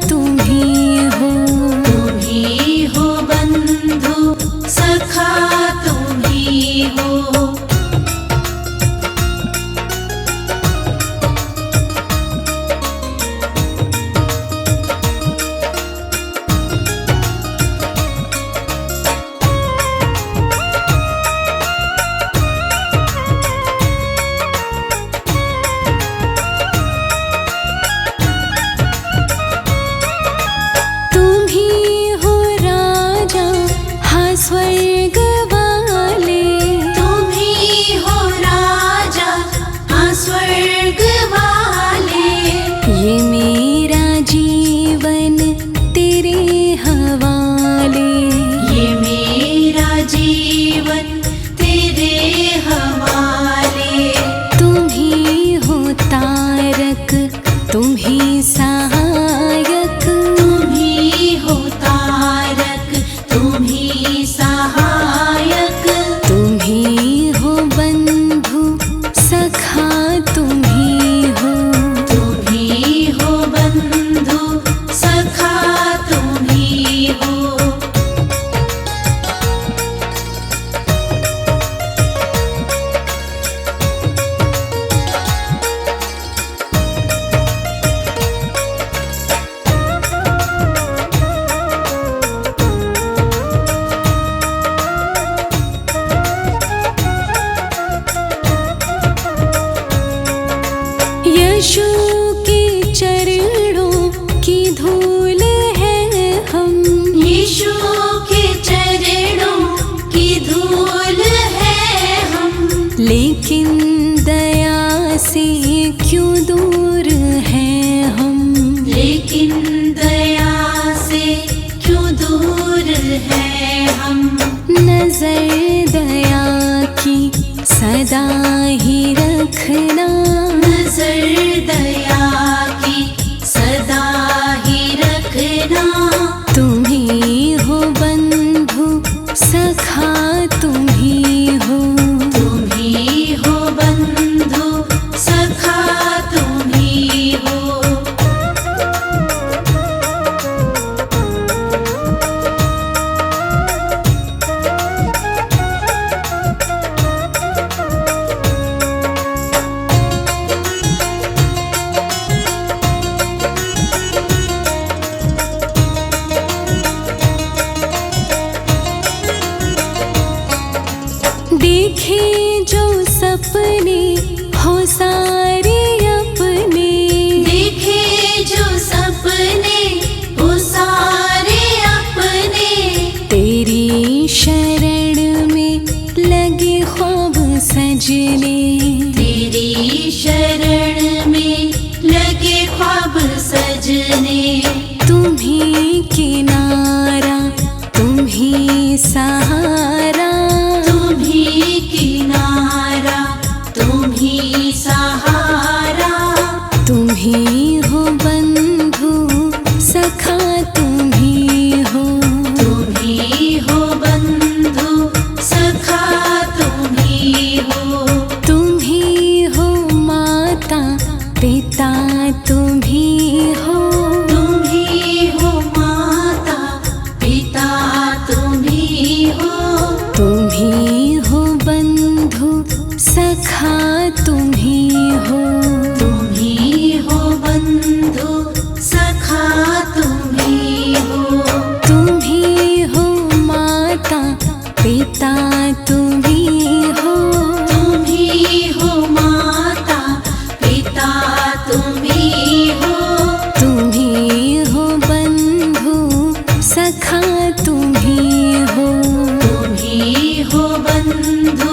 तुम्ही हो बंधु सखा तुम्ही हो। स्वर्ग वाले तुम्ही हो राजा हाँ स्वर्ग वाले। ये मेरा जीवन तेरे हवाले, ये मेरा जीवन तेरे हवाले। तुम्ही हो तारक तुम्ही सहायक, तुम्ही हो तारक तुम्ही सहायक। तुम्ही हो बंधु सखा तुम्ही हो। तुम्ही हो बंधु सखा तुम्ही हो। यीशु के चरणों की धूल है हम, यीशु के चरणों की धूल है हम। लेकिन दया से क्यों दूर हैं हम। लेकिन दया से क्यों दूर है हम। नजर दया की सदा ही रखना, नजर दया की सदा ही रखना। तुम्ही हो बंधु सखा तुम्ही हो। तुम्ही हो बंधु सखा तुम्ही हो। देखे जो सपने हो सारे अपने, देखे जो सपने वो सारे अपने। तेरी शरण में लगे ख्वाब सजने। तेरी शरण में लगे ख्वाब सजने। तुम्ही किनारा तुम्ही सहारा, तुम्ही किनारा तुम्ही सहारा। तुम्ही हो बंधु सखा तुम्ही हो। तुम्ही हो बंधु सखा तुम्ही हो। तुम्ही हो माता पिता तुम्ही हो। तुम्ही हो माता पिता तुम्ही हो। तुम्ही हो बंधु सखा तुम्ही हो। तुम्ही हो बंधु सखा तुम्ही हो। तुम्ही हो माता पिता तुम्ही हो। तुम्ही हो माता पिता तुम्ही हो। तुम्ही हो बंधु सखा तुम्ही हो। तुम्ही हो बंधु